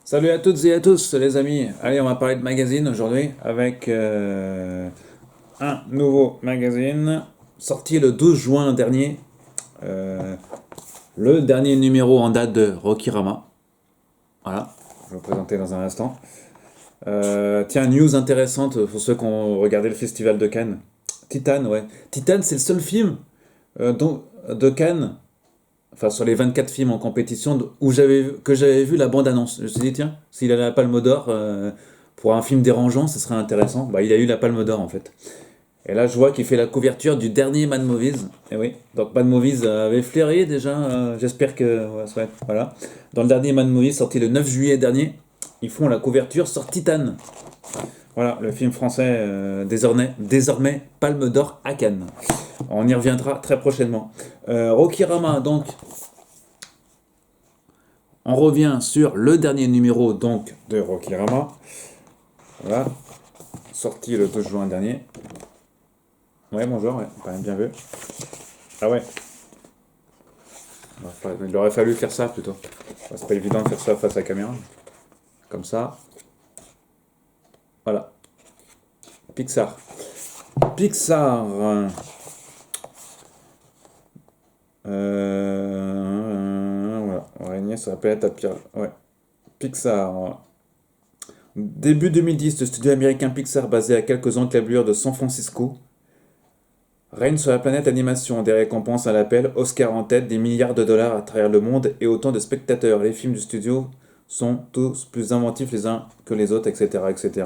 Salut à toutes et à tous les amis. Allez, on va parler de magazine aujourd'hui avec un nouveau magazine sorti le 12 juin dernier. Euh, le dernier numéro en date de Rokirama. Voilà, je vais vous présenter dans un instant. Tiens, news intéressante pour ceux qui ont regardé le festival de Cannes. Titan, ouais. Titan, c'est le seul film de Cannes, enfin sur les 24 films en compétition où que j'avais vu la bande-annonce. Je me suis dit, tiens, s'il a la Palme d'Or pour un film dérangeant, ce serait intéressant. Bah, il a eu la Palme d'Or en fait. Et là, je vois qu'il fait la couverture du dernier Mad Movies. Et oui, donc Mad Movies avait flairé déjà. J'espère que. Ouais, voilà. Dans le dernier Mad Movies sorti le 9 juillet dernier, ils font la couverture sur Titan. Voilà, le film français désormais Palme d'Or à Cannes. On y reviendra très prochainement. Rokirama, donc, on revient sur le dernier numéro donc de Rokirama. Voilà, sorti le 2 juin dernier. Ouais, bonjour, ouais, quand même bien vu. Ah ouais, il aurait fallu faire ça plutôt. C'est pas évident de faire ça face à la caméra. Comme ça. Voilà. Pixar. Pixar. Voilà. On va régner sur la planète à Pire. Ouais. Pixar. Début 2010, le studio américain Pixar, basé à quelques encablures de San Francisco, règne sur la planète animation, des récompenses à l'appel, Oscar en tête, des milliards de dollars à travers le monde et autant de spectateurs. Les films du studio sont tous plus inventifs les uns que les autres, etc., etc.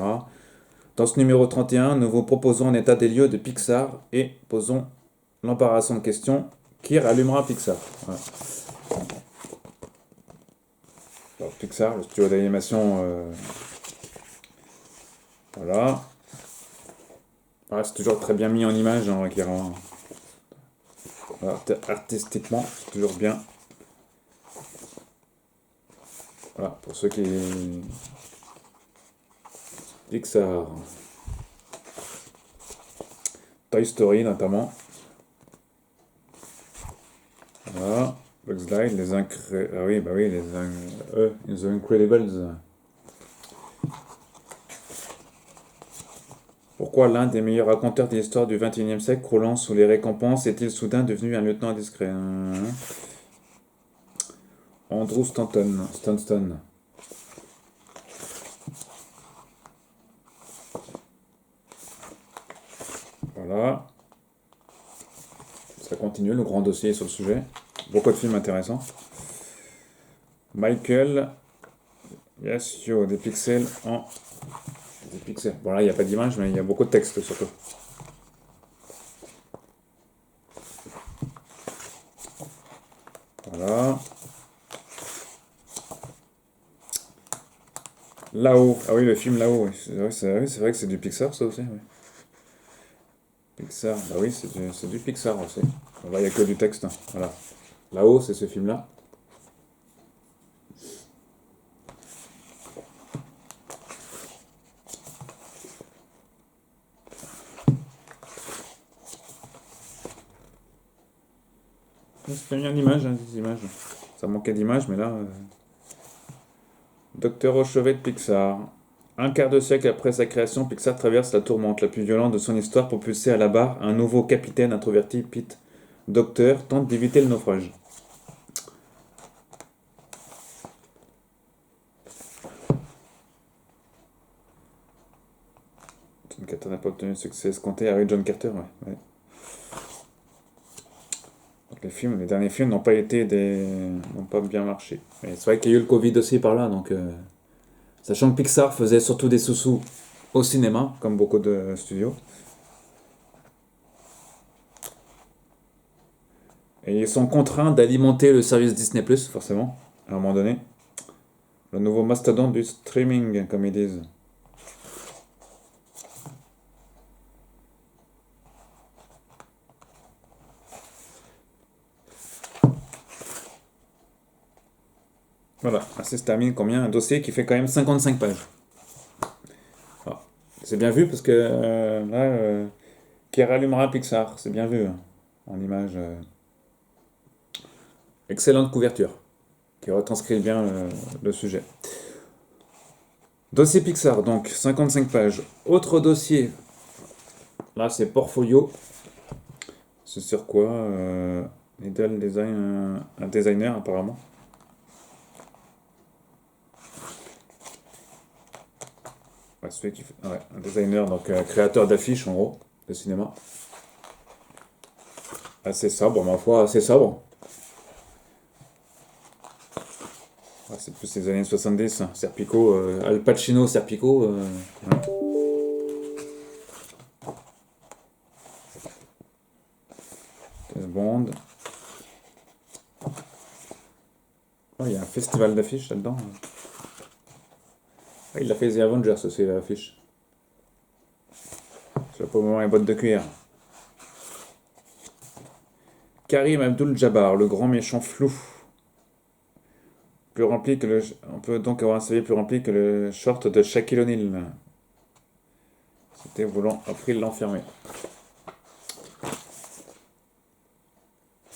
Dans ce numéro 31, nous vous proposons un état des lieux de Pixar et posons l'embarrassante question, qui rallumera Pixar? Voilà. Alors, Pixar, le studio d'animation, voilà. Ah, c'est toujours très bien mis en image, hein, Akira. Voilà, artistiquement, c'est toujours bien. Voilà, pour ceux qui... Pixar. Toy Story notamment. Voilà. Bugs Life, Ah oui, bah oui, The Incredibles. Pourquoi l'un des meilleurs raconteurs de l'histoire du XXIe siècle, croulant sous les récompenses, est-il soudain devenu un lieutenant indiscret? Andrew Stanton. Voilà. Ça continue, le grand dossier sur le sujet. Beaucoup de films intéressants. Michael. Yes, yo, des pixels en... Des pixels. Bon là, il n'y a pas d'image, mais il y a beaucoup de texte surtout. Voilà. Là-haut. Ah oui, le film Là-haut. Oui. C'est vrai que c'est du Pixar, ça aussi. Oui. Pixar. Bah oui, c'est du Pixar aussi. Bon, là, il n'y a que du texte, hein. Voilà. Là-haut, c'est ce film-là. C'est bien l'image, hein, des images. Ça manquait d'images, mais là... Docteur au chevet de Pixar. Un quart de siècle après sa création, Pixar traverse la tourmente la plus violente de son histoire pour pulser à la barre un nouveau capitaine introverti, Pete Docteur, tente d'éviter le naufrage. John Carter n'a pas obtenu le succès escompté. Ah oui, John Carter, ouais. Donc les derniers films n'ont pas bien marché. Et c'est vrai qu'il y a eu le Covid aussi par là, donc sachant que Pixar faisait surtout des sous-sous au cinéma, comme beaucoup de studios. Et ils sont contraints d'alimenter le service Disney+, forcément, à un moment donné. Le nouveau mastodonte du streaming, comme ils disent. Voilà, ainsi se termine combien? Un dossier qui fait quand même 55 pages. Voilà. C'est bien vu parce que là, qui rallumera Pixar, c'est bien vu, hein, en image. Excellente couverture, qui retranscrit bien le sujet. Dossier Pixar, donc 55 pages. Autre dossier, là c'est Portfolio. C'est sur quoi Lidl Design, un designer apparemment. Ouais, celui qui fait, ouais, un designer, donc créateur d'affiches en gros, de cinéma. Assez sobre, ma foi, assez sobre. Ouais, c'est plus les années 70, hein. Serpico, Al Pacino, Serpico. Ouais. James Bond. Oh, il y a un festival d'affiches là-dedans. Ah, il a fait The Avengers aussi, l'affiche. Chapeau moment et bottes de cuir. Karim Abdul-Jabbar, le grand méchant flou. Plus rempli que le. On peut donc avoir un CV plus rempli que le short de Shaquille O'Neal. C'était voulant après l'enfermer.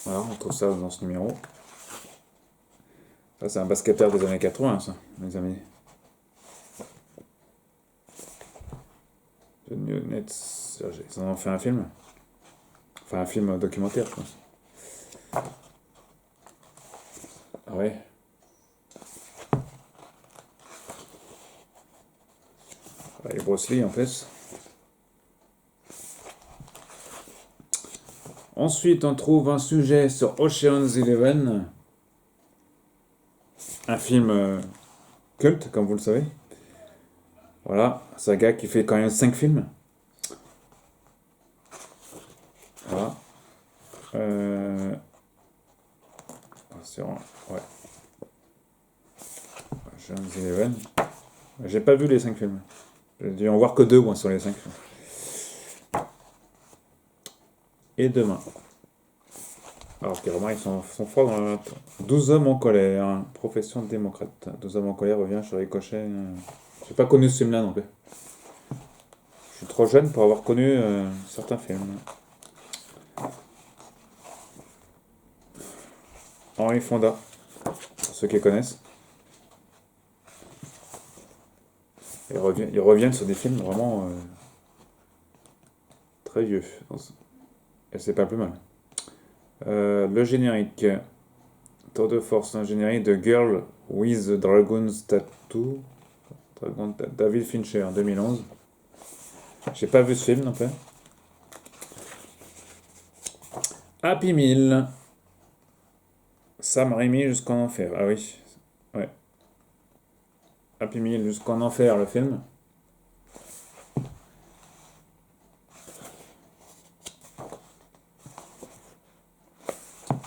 Voilà, on trouve ça dans ce numéro. Ça, c'est un basketteur des années 80, ça, mes amis. The New Nets. Ils en ont fait un film. Enfin, un film documentaire, je pense. Ah ouais. Et Bruce Lee en plus. Ensuite, on trouve un sujet sur Ocean's Eleven. Un film culte, comme vous le savez. Voilà, c'est un gars qui fait quand même 5 films. Voilà. Ouais. Ocean's Eleven. J'ai pas vu les 5 films. J'ai dû en voir que 2 moi sur les 5 films. Et demain. Alors carrément, ils sont forts dans la. 12 hommes en colère, hein. Profession démocrate. 12 hommes en colère revient sur Ricochet. J'ai pas connu ce film-là non plus. Je suis trop jeune pour avoir connu certains films. Henri Fonda, pour ceux qui connaissent. Ils reviennent sur des films vraiment très vieux. Et c'est pas plus mal. Le générique. Tour de force, un générique de Girl with the Dragon's Tattoo. David Fincher, 2011. J'ai pas vu ce film non plus. Happy Meal. Sam Raimi jusqu'en enfer. Ah oui. Ouais. Happy Meal jusqu'en enfer, le film.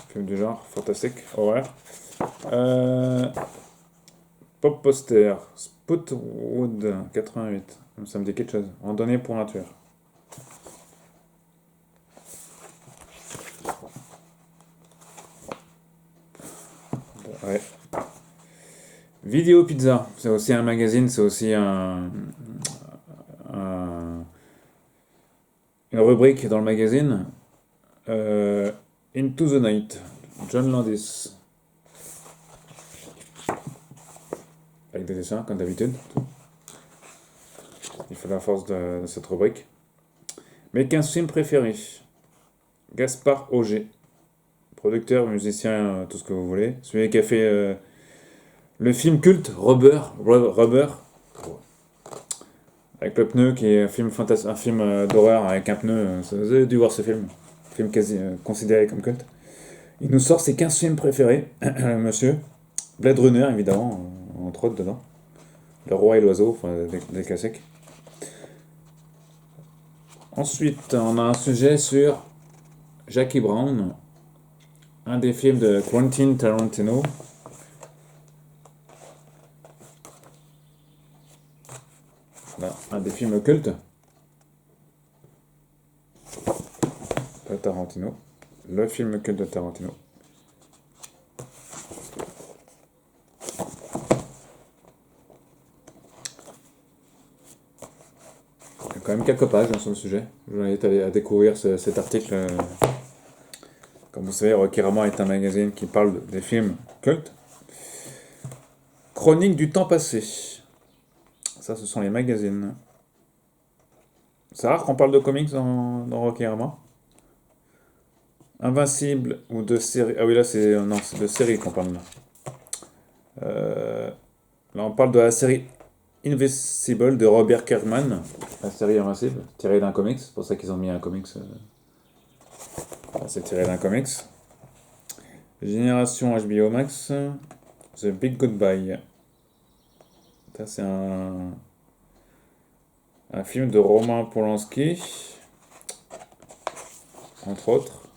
Film du genre, fantastique, horreur. Pop poster, Spotwood 88. Ça me dit quelque chose. Randonnée pour un tueur. Ouais. Vidéo Pizza, c'est aussi un magazine, c'est aussi une rubrique dans le magazine. Into the Night, John Landis. Avec des dessins, comme d'habitude. Il fait la force de cette rubrique. Mes 15 films préférés. Gaspard Auger. Producteur, musicien, tout ce que vous voulez. Celui qui a fait le film culte Rubber. Avec le pneu, qui est un film un film d'horreur avec un pneu. Vous avez dû voir ce film. Film quasi considéré comme culte. Il nous sort ses 15 films préférés, monsieur. Blade Runner, évidemment, entre autres dedans. Le Roi et l'Oiseau, enfin, des classiques. Ensuite, on a un sujet sur Jackie Brown, un des films de Quentin Tarantino. Voilà, un des films cultes de Tarantino. Le film culte de Tarantino. Il y a quand même quelques pages sur le sujet. Je vous invite à découvrir cet article. Comme vous savez, Rokirama est un magazine qui parle des films cultes. Chronique du temps passé. Ça, ce sont les magazines. C'est rare qu'on parle de comics dans Rokirama. Invincible ou de série. Ah oui, là, c'est non, c'est de série qu'on parle là. Là, on parle de la série Invincible de Robert Kirkman. La série Invincible, tirée d'un comics. C'est pour ça qu'ils ont mis un comics. C'est tiré d'un comics. Génération HBO Max. The Big Goodbye. Ça, c'est un film de Roman Polanski, entre autres.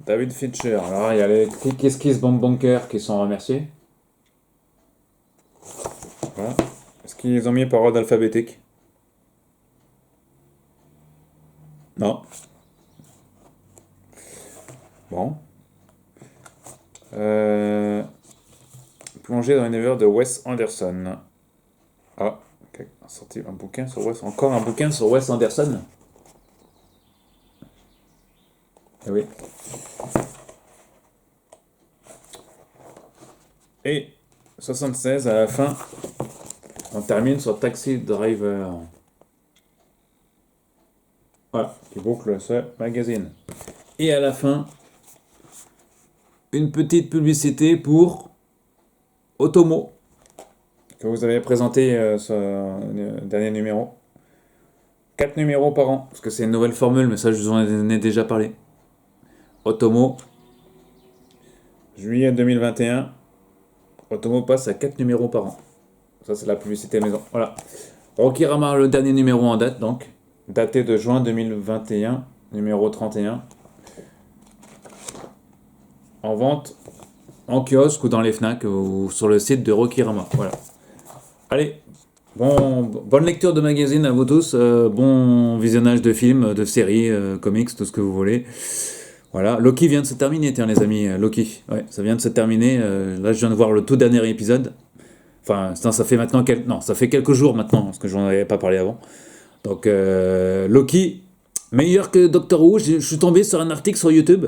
David Fincher. Alors, il y a les Kiss Kiss Bomb Bunker qui sont remerciés. Voilà. Est-ce qu'ils ont mis par ordre alphabétique? Non. Bon. Plonger dans l'univers de Wes Anderson. Ah, okay. Sorti un bouquin sur Wes. Encore un bouquin sur Wes Anderson. Eh oui. Et 76 à la fin, on termine sur Taxi Driver. Voilà, qui boucle ce magazine. Et à la fin, une petite publicité pour Otomo, que vous avez présenté ce dernier numéro. 4 numéros par an, parce que c'est une nouvelle formule, mais ça je vous en ai déjà parlé. Otomo, juillet 2021, Otomo passe à 4 numéros par an. Ça c'est la publicité maison. Voilà. Rokirama, le dernier numéro en date, donc, daté de juin 2021, numéro 31. En vente en kiosque ou dans les FNAC ou sur le site de Rokirama. Voilà. Allez, bonne lecture de magazine à vous tous, bon visionnage de films, de séries, comics, tout ce que vous voulez. Voilà, Loki vient de se terminer, tiens les amis, Loki, ouais, ça vient de se terminer. Là, je viens de voir le tout dernier épisode. Enfin, ça fait maintenant ça fait quelques jours maintenant, parce que j'en avais pas parlé avant. Donc, Loki, meilleur que Doctor Who. Je suis tombé sur un article sur YouTube.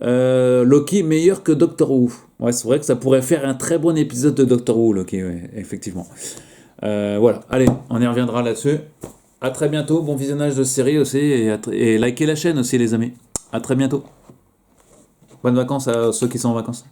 Loki meilleur que Doctor Who. Ouais, c'est vrai que ça pourrait faire un très bon épisode de Doctor Who, Loki, ouais, effectivement. Voilà, allez, on y reviendra là-dessus. À très bientôt, bon visionnage de série aussi, et likez la chaîne aussi, les amis. À très bientôt. Bonnes vacances à ceux qui sont en vacances.